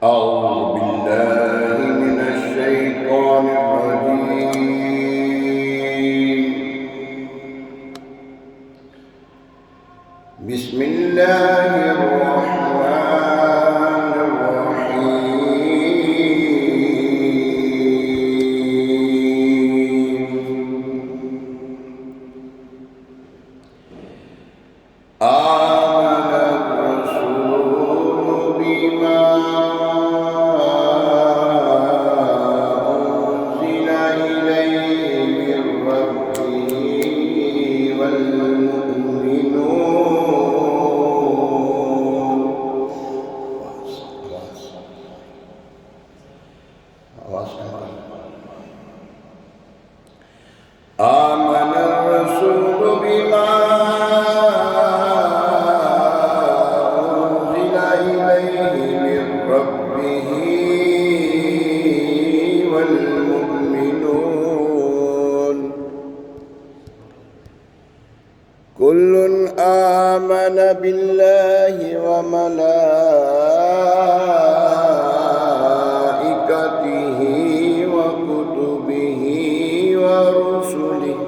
أعوذ بالله من الشيطان الرجيم. بسم الله الرحمن الرحيم. آمن الرسول بما أنزل إليه من ربه والمؤمنون. آمن الرسول بما أنزل إليه من ربه والمؤمنون كل آمن بالله وملائكته وكتبه ورسله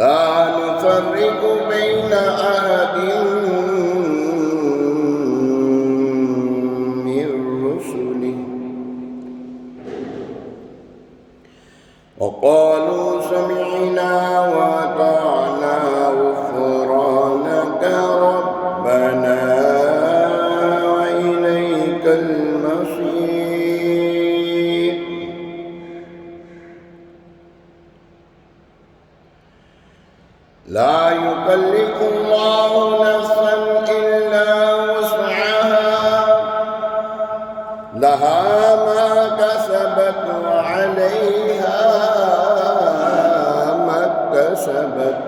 لا نفرق بين أحد من رسله وقالوا سمعنا وأطعنا غفرانك ربنا وإليك المصير. لا يكلف الله نفسا إلا وسعها لها ما كسبت وعليها ما اكتسبت.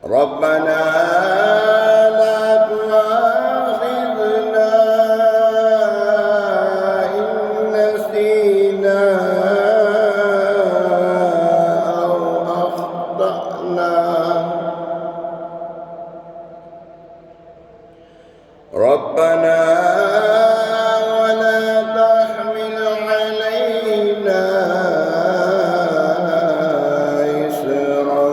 ربنا لا تؤاخذنا إن نسينا أو أخطأنا. ربنا ولا تحمل علينا إصرا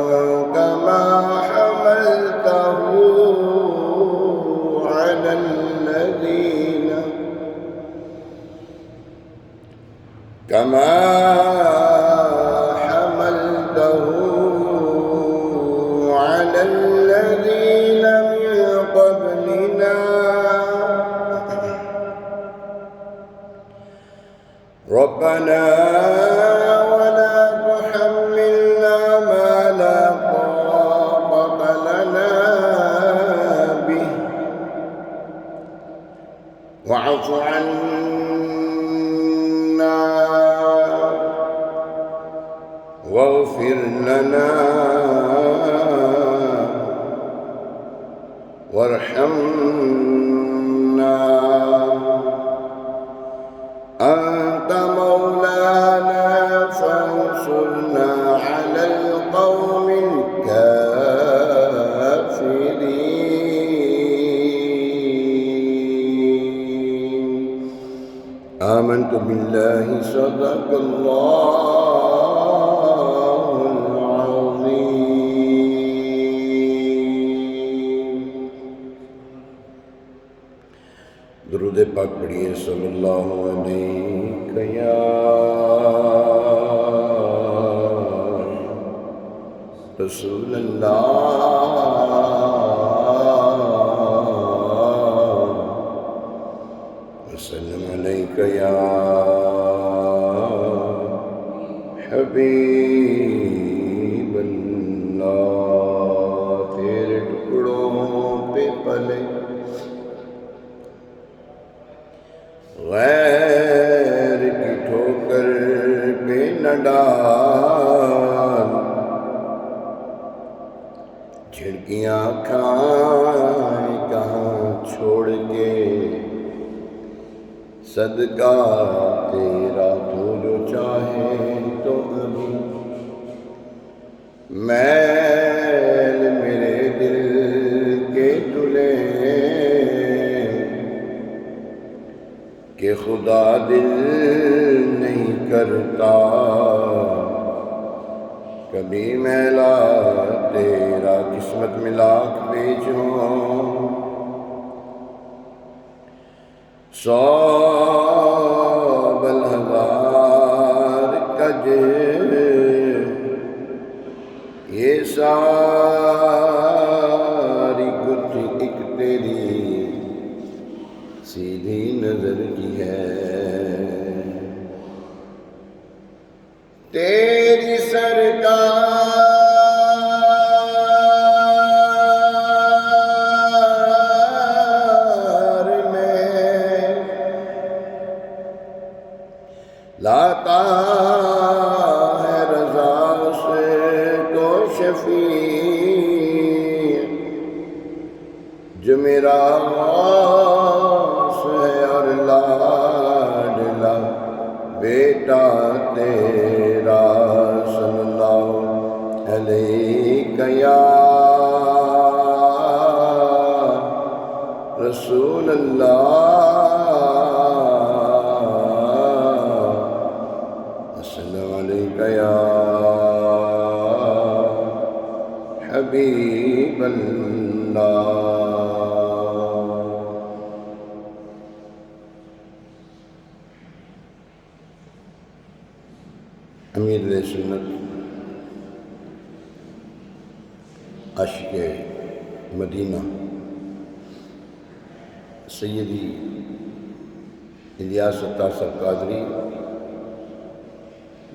كما حملته على الذين من قبلنا. ربنا ولا تحملنا ما لا طاقة لنا به واعف عنا واغفر لنا وارحمنا أنت مولانا فانصرنا على القوم الكافرين. آمنت بالله صدق الله العظيم. درود پاک پڑھیے صلی اللہ علیہ یا رسول اللہ وسلم علیک یا حبیب اللہ. تیرے ٹکڑوں پہ پلے غیر کی ٹھوکر پہ نہ ڈال. جھڑکیاں کھائیں کہاں چھوڑ کے صدقہ تیرا تو جو چاہے تو ابھی میں کرتا کبھی میلا تیرا قسمت میں لاکھ بیچوں سو بلہزار کج یہ ساری کچھ ایک تیری سیدھی نظر کی ہے تیری سرکار میں لاتا ہے رضا سے تو شفیع جو میرا غوث ہے اور لاڈلا بیٹا تیرا صلی اللہ علیہ یا رسول اللہ السلام علیکہ یا حبیب اللہ امیر علیہ سنت عاشق مدینہ سیدی الیاس ستار صاحب قادری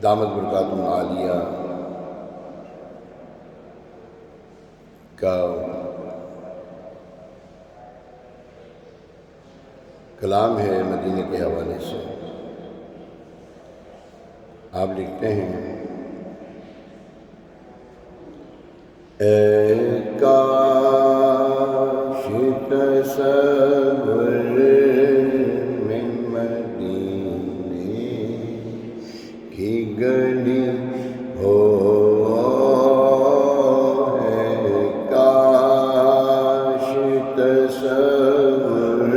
دامت برکاتہ العالیہ کا کلام ہے مدینہ کے حوالے سے آپ لکھتے ہیں اے کاش تصور میں مدینے کی گلی ہو اے کاش تصور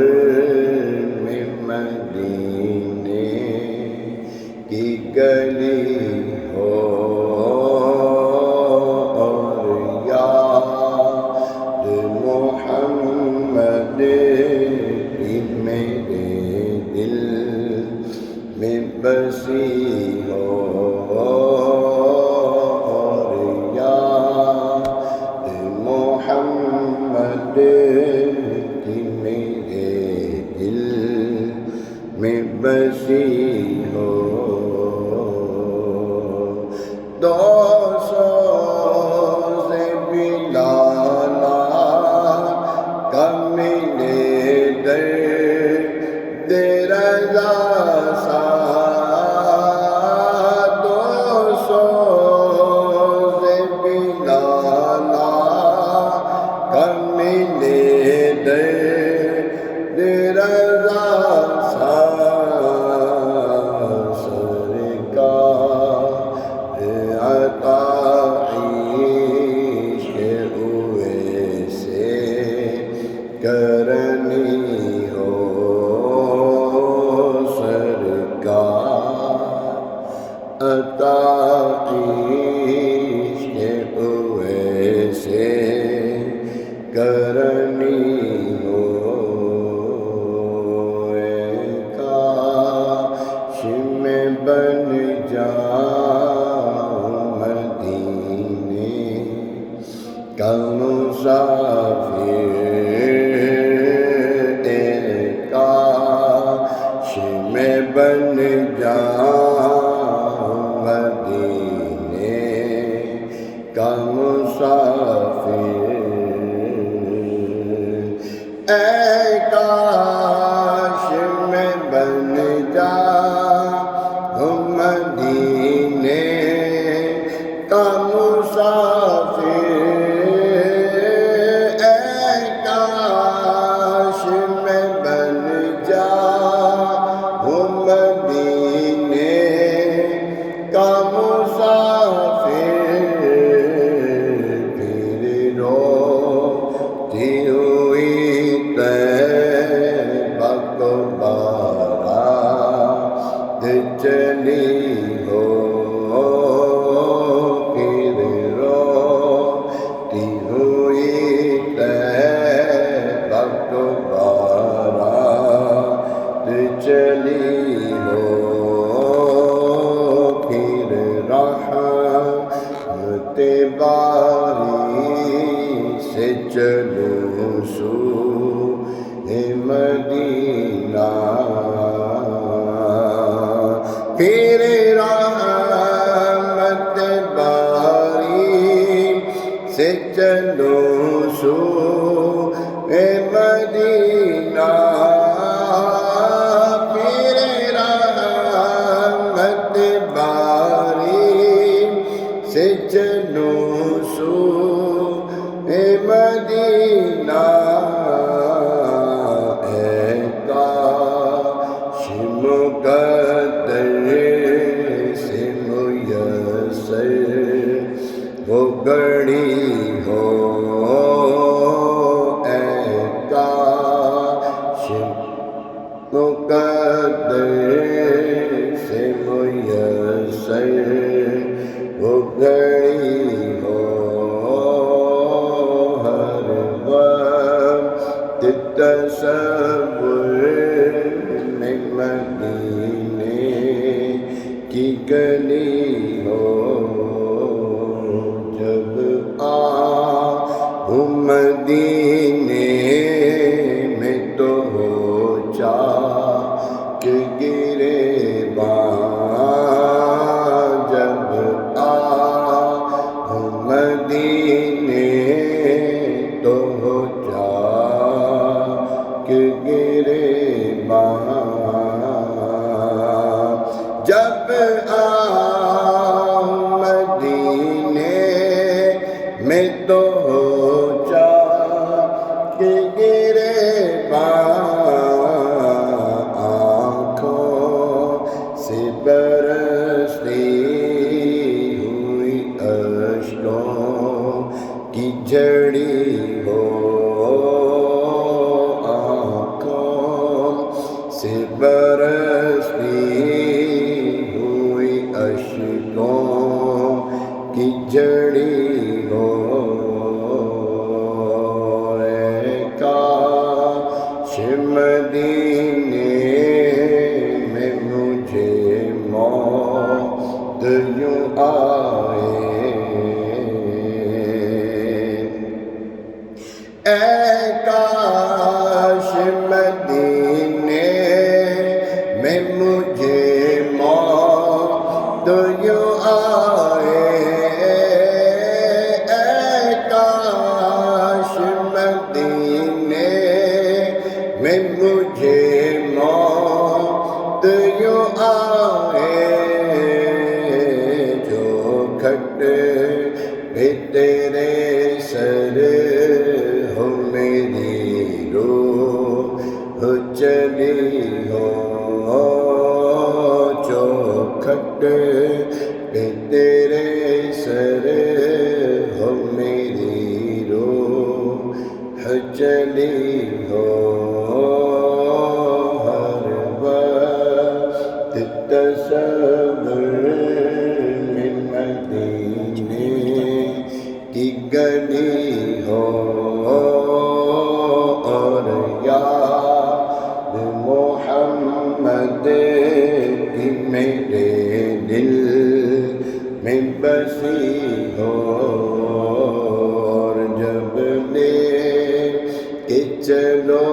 میں مدینے کی گلی ہو اور یاد محمد کی میرے دل میں بسی ہو اور یاد محمد کی میرے دل میں بسی ہو دو سو سے بھی لالا کملے درد رضا سا دو سو سے بھی لالا کملے درد رضا سا کرنی ہو سرکار عطا عشق ویسے کرنی ہو اے کاش میں بن جاؤں مدینے کا مسافر میں بن جاؤں مدینے کا مسافر اے کاش میں بن جاؤں مدینے کا مسافر اے کاش چلی ہو پھر روتی ہوئی طیبہ کو بارات چلی ہو پھر رحمت باری سے چلوں سوئے مدینہ پھر رحمت باری سے چلوں سوئے مدینہ پھر رحمت باری سے چلوں سوئے مدینہ وہ گڑی ہو اے کاش مقدر سے میسر وہ گڑی ہو ہر وقت تصور میں مدینے کی گلی ہو جب آؤں مدینے میں تو ہو چاک گریباں جب آؤں مدینے تو ہو چاک گریباں جب آؤں مدینے میں تو ہو چاک گریباں آنکھوں سے برستی ہوئی اشکوں کی جھڑی ہو آنکھوں سے برستی ہوئی اشکوں کی جھڑی ہو کاش مدینے میں مجھے موت یوں آئے اے کاش مدینے میں مجھے موت یوں آئے اے کاش مدینے میں مجھے موت یوں آئے جو کھٹ پہ تیرے سر ہو میری روح چلی ہو چوکھٹ پہ تیرے سر ہو میری روح چلی ہو ہر وقت تصور میں مدینے کی گلی ہو اور یاد محمد کی میرے دل میں بسی ہو اور جب لے کے چلو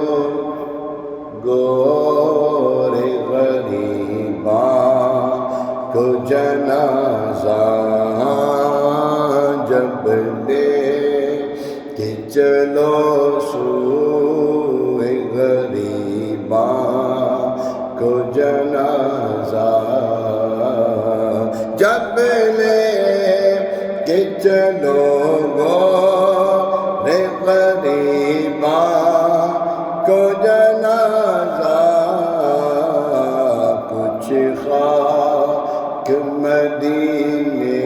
گور غریباں کو جنازہ جب لے کے چلو سوئے غریباں کو جنازہ جب لے کے چلو گور غریباں کو جنازہ کچھ خاک مدینے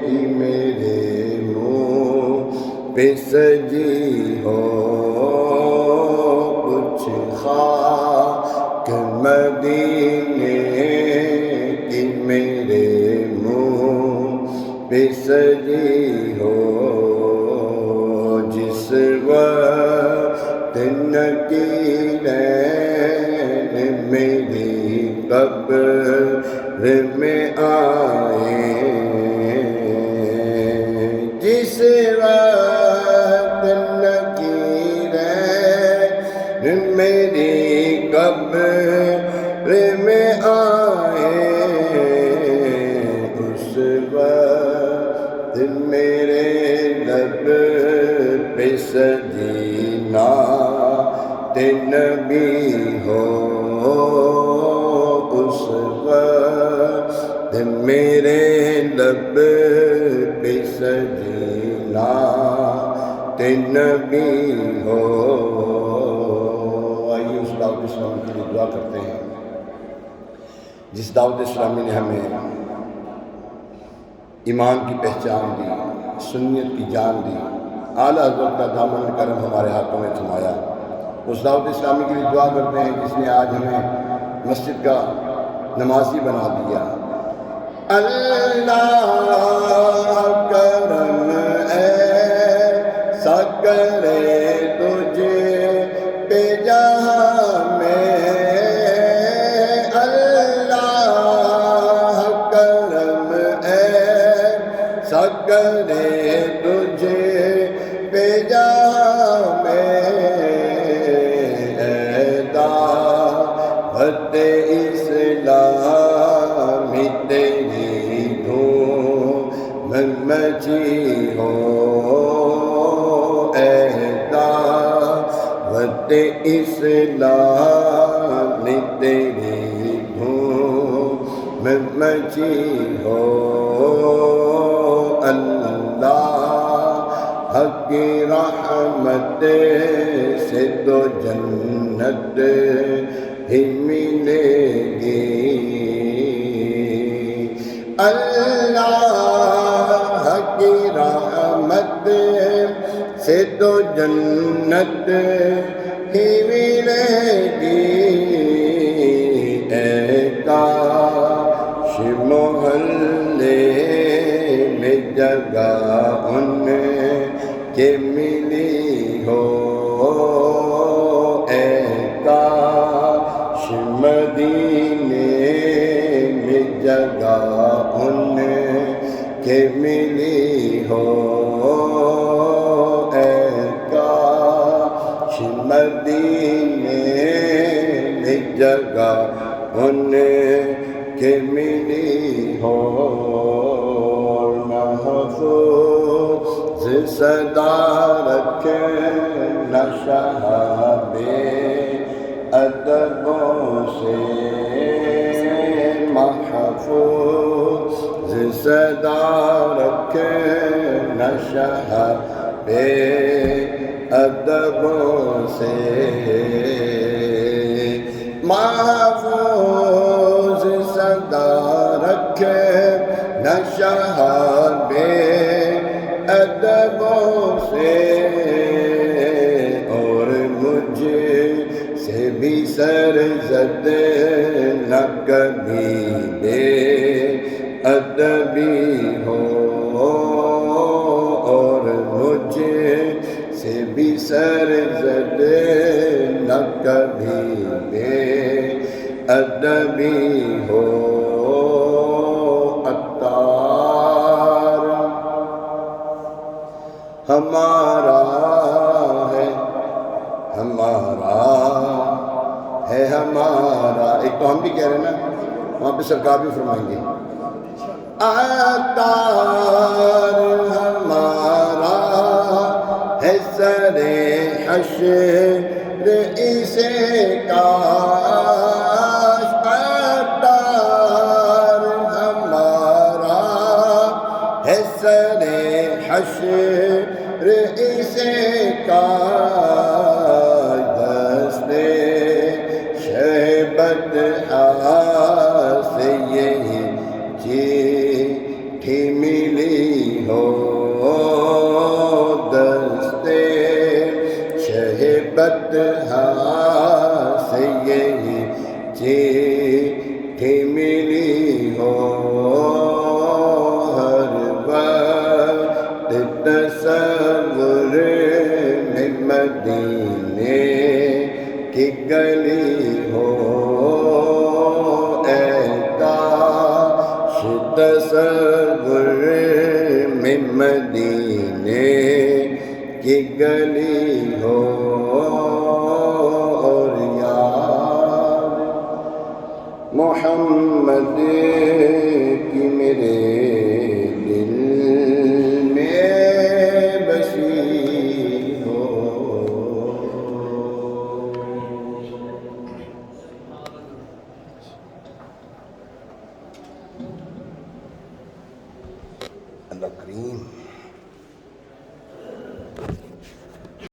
کی میرے منہ پہ سجی ہو کچھ خاک مدینے پہ سجی ہو، جس وقت نکیرین میری قبر میں آئے، جس وقت نکیرین میری قبر میں آئے، اس وقت میرے لب پہ سجینا نبی ہو، اس وقت میرے لب پہ سجینا نبی ہو۔ آئیے اس دعوت اسلامی کے لیے دعا کرتے ہیں، جس دعوت اسلامی نے ہمیں ایمان کی پہچان دی، سنیت کی جان دی، اعلیٰ حضرت کا دامن کرم ہمارے ہاتھوں میں تھمایا۔ اس دعوت اسلامی کے لیے دعا کرتے ہیں جس نے آج ہمیں مسجد کا نمازی بنا دیا۔ اللہ کرم ایسا کرے تجھے پہ جہاں میں، اللہ کرم ایسا کرے تجھے پہ جہاں میں، دعوت اسلامی تیری دھوم مچی ہو، اے دعوت اسلامی تیری دھوم مچی ہو، اللہ کی رحمت سے تو جنت ہی ملے گی، اللہ کی رحمت سے تو جنت ہی ملے گی، اے کاش محلے میں جگہ ان کے ملی ہو، اے کاش مدینے میں جگہ ان کے ملی ہو، اے کاش مدینے میں جگہ ان کے ملی ہو، محفوظ صدا رکھنا شہاب ادبوں سے، محفوظ صدا رکھنا شہاب ادبوں سے، محفوظ صدا رکھنا شہاب ادبوں سے، اور مجھ سے بھی سرزد نہ کبھی بے ادبی ہو، اور مجھ سے بھی سرزد نہ کبھی بے ادبی ہو، ہمارا ہے ہمارا ہے ہمارا، ایک تو ہم بھی کہہ رہے ہیں نا، وہاں پہ سرکار بھی فرمائیں گے، عطار ہمارا ہے سر حشر اسے کاش، عطار ہمارا ہے سر حشر اسے کاش، دستے شہبت سے یہی چیٹھی ملی ہو، دستے شہبت سے یہی تصور میں مدینے کی گلی ہو اور یار محمد کی میرے دل میں بسی ہو. اللہ کریم.